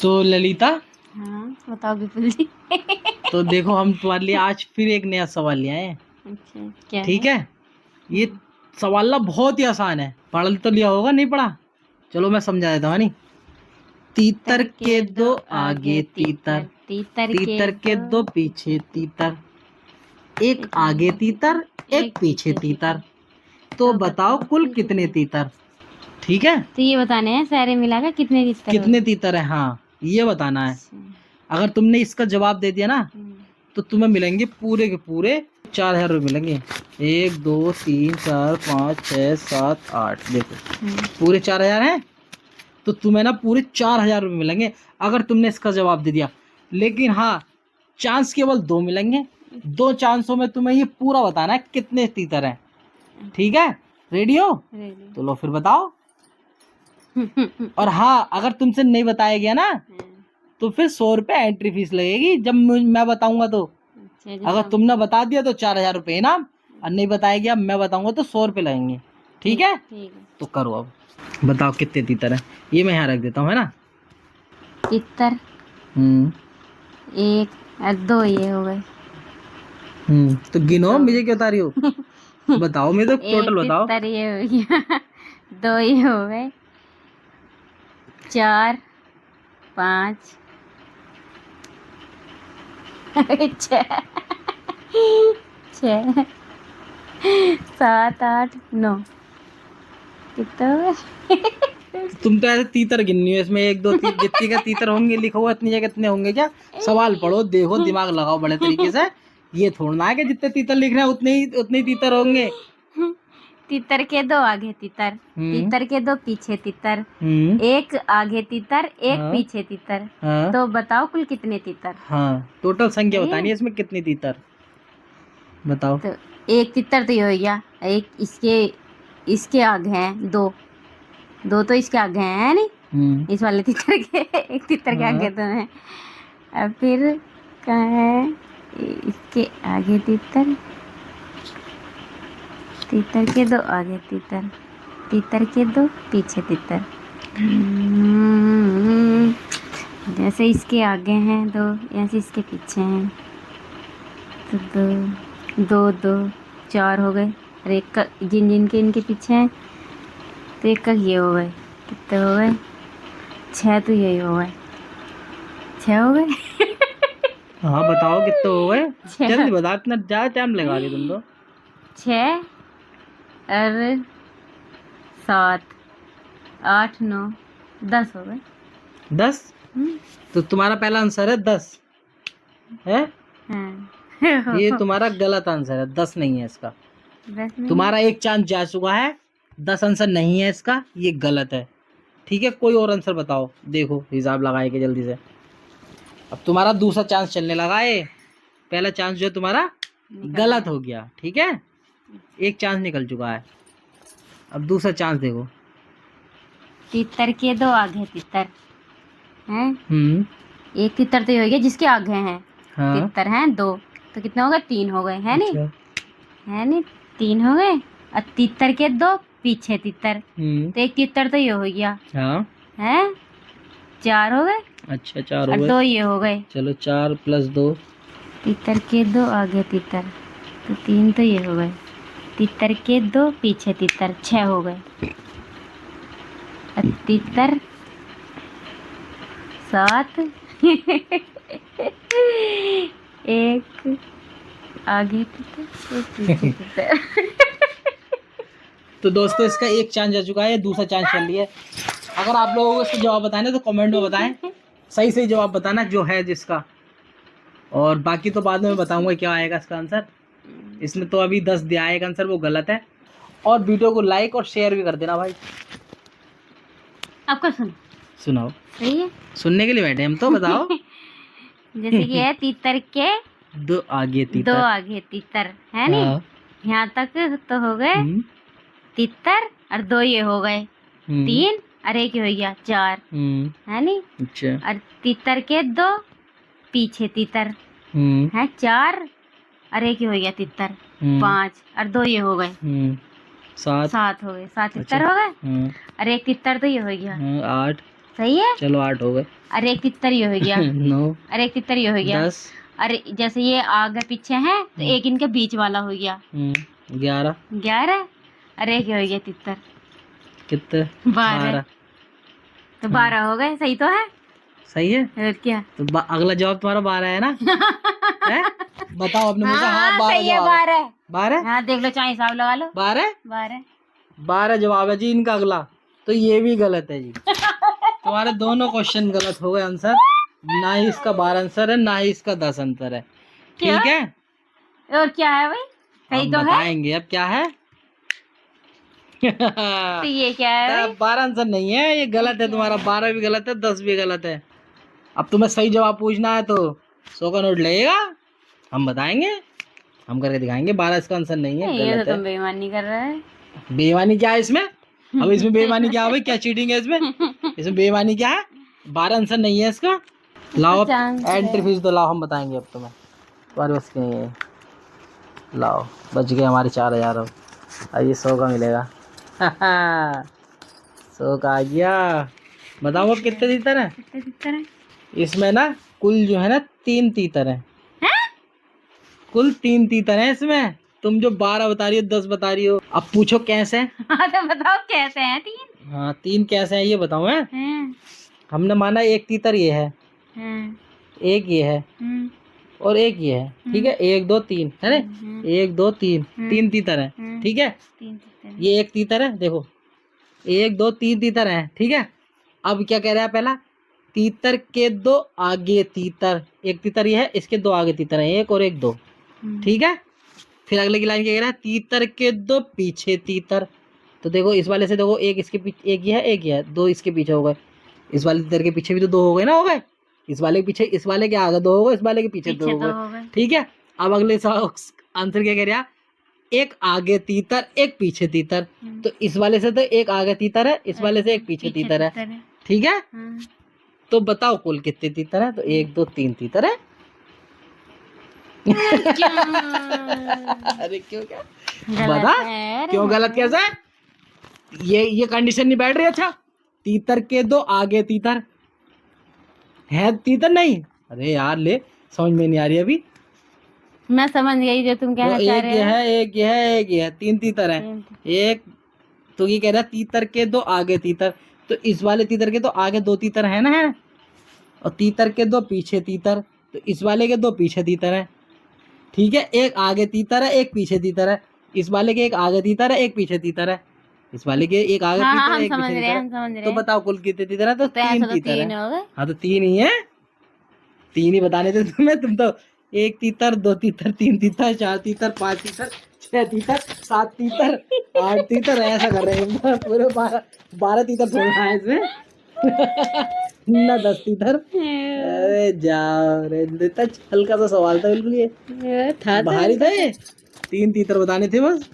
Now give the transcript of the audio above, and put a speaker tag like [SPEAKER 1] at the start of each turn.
[SPEAKER 1] तो ललिता,
[SPEAKER 2] हाँ बताओ विपुल जी।
[SPEAKER 1] तो देखो हम तुम्हारे लिए आज फिर एक नया सवाल ले आए हैं।
[SPEAKER 2] अच्छा क्या
[SPEAKER 1] ठीक है, ये
[SPEAKER 2] हाँ।
[SPEAKER 1] सवाल ना बहुत ही आसान है। पढ़ तो लिया होगा, नहीं पढ़ा? चलो मैं समझा देता हूँ। नहीं, तीतर के दो आगे तीतर, तीतर के दो पीछे तीतर, एक आगे तीतर एक पीछे तीतर, तो बताओ कुल कितने तीतर? ठीक है,
[SPEAKER 2] तो ये बताने हैं सारे मिलाकर कितने तीतर
[SPEAKER 1] कितने तीतर है, हाँ ये बताना है। अगर तुमने इसका जवाब दे दिया ना तो तुम्हें मिलेंगे पूरे के पूरे 4,000 रुपये मिलेंगे। 1 2 3 4 5 6 7 8, देखो पूरे 4,000 हैं। तो तुम्हें ना पूरे 4,000 रुपये मिलेंगे अगर तुमने इसका जवाब दे दिया। लेकिन हाँ, चांस केवल 2 मिलेंगे। 2 चांसों में तुम्हें ये पूरा बताना है कितने तीतर हैं। ठीक है, रेडी हो? तो लो फिर बताओ। और हाँ, अगर तुमसे नहीं बताया गया ना तो फिर 100 रुपये एंट्री फीस लगेगी जब मैं बताऊंगा तो। अगर तुमने बता दिया तो 4,000 रुपये इनाम, और नहीं बताया गया मैं बताऊंगा तो 100 रुपये लगेंगे। ठीक है, तो करो अब बताओ कितने तीतर है। ये मैं यहाँ रख देता हूँ, है ना?
[SPEAKER 2] तीतर 1 और 2 ये हो गए।
[SPEAKER 1] तो गिनो, मुझे क्यों बता रही हो? बताओ, मुझे तो टोटल बताओ।
[SPEAKER 2] तीतर ये हो गया, 2 ये हो गए, 4 5 6 6 7 8 9 कितना हो गए?
[SPEAKER 1] तुम तो ऐसे तीतर गिननी हो, इसमें 1 2 3 जितनी का तीतर होंगे लिखा हुआ इतनी जगह कितने होंगे क्या? सवाल पढ़ो, देखो, दिमाग लगाओ बड़े तरीके से। ये थोड़ा है कि जितने तीतर लिख रहे हैं उतने ही तीतर होंगे।
[SPEAKER 2] तीतर के 2 आगे तीतर, तीतर के 2 पीछे तीतर, एक आगे तीतर एक पीछे तीतर, तो बताओ कुल कितने तीतर?
[SPEAKER 1] हाँ, टोटल संख्या बतानी है इसमें कितनी तीतर, बताओ।
[SPEAKER 2] तो एक तीतर तो ये हो गया, एक इसके आगे हैं 2 तो इसके आगे हैं नहीं, इस वाले तीतर के एक तीतर के आगे 2 हैं। अब फिर कहाँ है इसके आगे तीतर, तीतर के 2 आगे तीतर, तीतर के 2 पीछे तीतर। जैसे इसके आगे हैं 2, ऐसे इसके पीछे हैं तो 2 2 4 हो गए। और एक का जिन के इनके पीछे हैं तो एक का ये हो गए, कितने हो गए? 6 तो यही हो गए, 6 हो गए।
[SPEAKER 1] हाँ बताओ कितने हो गए, जल्दी बता, इतना ज्यादा टाइम लगा रही तुम तो।
[SPEAKER 2] 6 और 7 8 9 10 हो गए।
[SPEAKER 1] 10? तो तुम्हारा पहला आंसर है 10 है?
[SPEAKER 2] हाँ।
[SPEAKER 1] ये तुम्हारा गलत आंसर है, 10 नहीं है इसका। तुम्हारा एक चांस जा चुका है, 10 आंसर नहीं है इसका, ये गलत है। ठीक है, कोई और आंसर बताओ, देखो हिसाब लगाए के जल्दी से। अब तुम्हारा दूसरा चांस चलने लगा है, पहला चांस जो है तुम्हारा गलत हो गया। ठीक है, एक चांस निकल चुका है, अब दूसरा चांस देखो।
[SPEAKER 2] तीतर के 2 आगे तीतर हैं, एक तीतर तो ये हो गया जिसके आगे हैं। हाँ? तीतर हैं 2 तो कितना हो गया? 3 हो गए, है नहीं? है नहीं, 3 हो गए। और तीतर के 2 पीछे तीतर, तो एक तीतर तो ये हो गया। हाँ? है 4 हो गए। अच्छा, 4 हो गए, 2 ये हो गए। चलो 4 + 2, तीतर के 2 आगे तीतर तो 3 तो ये हो गए, तीतर के 2 पीछे तीतर 6 हो गए। तीतर 7 एक आगे तीतर एक पीछे तीतर।
[SPEAKER 1] तो दोस्तों इसका एक चांस जा चुका है, दूसरा चांस चल रही है। अगर आप लोगों को इसका जवाब बताना है तो कमेंट में बताएं, सही जवाब बताना जो है जिसका, और बाकी तो बाद में बताऊंगा क्या आएगा इसका आंसर। इसने तो अभी 10 दिया है, एक आंसर वो गलत है। और वीडियो को लाइक और शेयर भी कर देना भाई।
[SPEAKER 2] आपका सुनाओ, सही है,
[SPEAKER 1] सुनने के लिए बैठे हम तो, बताओ।
[SPEAKER 2] जैसे कि है तीतर के
[SPEAKER 1] 2 आगे
[SPEAKER 2] तीतर है नहीं, यहाँ तक तो हो गए तीतर, और 2 ये हो गए 3, और एक हो गया 4, है नहीं? अच्छा। और तीतर के 2 पीछे तीतर है 4, और एक हो गया तीतर 5, और 2 ये हो गए 7 हो गए, 7 तीतर हो गए। और एक तीतर तो ये हो गया
[SPEAKER 1] 8,
[SPEAKER 2] सही है।
[SPEAKER 1] चलो 8 हो गए।
[SPEAKER 2] अरे एक तितर ये हो गया।
[SPEAKER 1] 9।
[SPEAKER 2] अरे एक तितर ये हो गया।
[SPEAKER 1] 10।
[SPEAKER 2] अरे जैसे ये आगे पीछे है तो एक इनके बीच वाला हो गया।
[SPEAKER 1] 11।
[SPEAKER 2] 11। अरे एक ये हो गया तितर।
[SPEAKER 1] कितने?
[SPEAKER 2] 12। तो 12 हो गए। सही तो है।
[SPEAKER 1] सही है।
[SPEAKER 2] और क्या?
[SPEAKER 1] तो अगला जवाब तुम्हारा 12 है ना? है? बताओ अपने मुंह से। हाँ 12
[SPEAKER 2] सही है।
[SPEAKER 1] जवाब है।
[SPEAKER 2] 12।
[SPEAKER 1] 12?
[SPEAKER 2] हाँ देख लो, चाहे हिसाब लगा लो।
[SPEAKER 1] 12?
[SPEAKER 2] 12।
[SPEAKER 1] 12 जवाब है जी इनका अगला। तो ये भी गलत है जी। तुम्हारे दोनों क्वेश्चन गलत हो गए आंसर। ना ही इसका 12 आंसर है, ना ही इसका 10 आंसर है। ठीक है।
[SPEAKER 2] और क्या है भाई? सही तो है।
[SPEAKER 1] बताएंगे अब क्या है।
[SPEAKER 2] तो ये क्या है भाई?
[SPEAKER 1] 12 आंसर नहीं है, ये गलत है तुम्हारा। 12 भी गलत है, 10 भी गलत है। अब तुम्हें सही जवाब पूछना है तो 100 का नोट लगेगा। हम बताएंगे, हम करके दिखाएंगे। 12 इसका आंसर नहीं है,
[SPEAKER 2] ये
[SPEAKER 1] गलत
[SPEAKER 2] तो
[SPEAKER 1] है।
[SPEAKER 2] तुम बेईमानी कर रहे है।
[SPEAKER 1] बेईमानी क्या है इसमें? अब इसमें बेईमानी क्या है भाई? क्या चीटिंग है इसमें? इसमें बेईमानी क्या है? 12 आंसर नहीं है इसका। लाओ एंट्री फीस दो, लाओ हम बताएंगे अब तुम्हें। तुम्हारे बस की नहीं है। लाओ, बच गए हमारे 4000। अब आइए 100 का मिलेगा। 100 का आ गया। बताओ अब कितने तीतर हैं?
[SPEAKER 2] कितने तितर हैं?
[SPEAKER 1] इसमें ना कुल जो है ना 3 तीतर हैं। कुल 3 तीतर हैं इसमें। तुम जो 12 बता रही हो, 10 बता रही हो। अब पूछो कैसे?
[SPEAKER 2] हाँ तो बताओ कैसे हैं 3?
[SPEAKER 1] हाँ 3 कैसे हैं ये बताओ। है हमने माना एक तीतर ये है, एक ये है और एक ये है। ठीक है, 1 2 3 है ना? 1 2 3, 3 तीतर हैं। ठीक है, ये एक तीतर है। देखो 1 2 3 तीतर हैं। ठीक है, अब क्या कह रहा है? पहला तीतर के 2 आगे तीतर। एक तीतर ये है, इसके 2 आगे तीतर हैं, 1 और 1 2। ठीक है, फिर अगले की लाइन क्या कह रहा है? तीतर के 2 पीछे तीतर। तो देखो इस वाले से देखो, एक इसके पीछे, एक ये है, एक ये है, 2 इसके पीछे हो गए। इस वाले तीतर के पीछे भी तो 2 हो गए ना, हो गए। इस वाले के पीछे, इस वाले के आगे 2 हो गए, इस वाले के पीछे 2 हो गए। ठीक है, अब अगले आंसर क्या कह रहा? एक आगे तीतर, एक पीछे तीतर। तो इस वाले से तो एक आगे तीतर है, इस वाले से एक पीछे तीतर है। ठीक है, तो बताओ कुल कितने तीतर है? तो 1 2 3 तीतर है। अरे क्यों? क्या बता, क्यों गलत? कैसे? ये कंडीशन नहीं बैठ रही। अच्छा, तीतर के 2 आगे तीतर है, तीतर नहीं। अरे यार ले, समझ में नहीं आ रही अभी।
[SPEAKER 2] मैं समझ गई जो तुम कहना चाह रहे हो।
[SPEAKER 1] एक ये है, एक ये है, एक ये है, 3 तीतर है। एक तो ये कह रहा है तीतर के 2 आगे तीतर। तो इस वाले तीतर के तो आगे 2 तीतर है ना, है? और तीतर के 2 पीछे तीतर। तो इस वाले के 2 पीछे तीतर है। ठीक है, एक आगे तीतर है, एक पीछे तीतर है। इस वाले के एक आगे तीतर है, एक पीछे तीतर है। इस वाले के एक आगे तीतर है, एक पीछे तीतर है। तो बताओ कुल कितने तीतर है? तो 3 तीतर है। हाँ तो 3 ही है, 3 ही बताने थे तुम्हें। तुम तो 1 तीतर, 2 तीतर, 3 तीतर, 4 तीतर, 5 तीतर, 6 तीतर, 7 तीतर, 8 तीतर ऐसा कर रहे हैं। पूरे 12 तीतर थोड़ा है इसमें। ना 10 तीतर। अरे जाओ रे, इतना हल्का सा सवाल था बिल्कुल। ये भारी था ये। 3 तीतर बताने थे बस।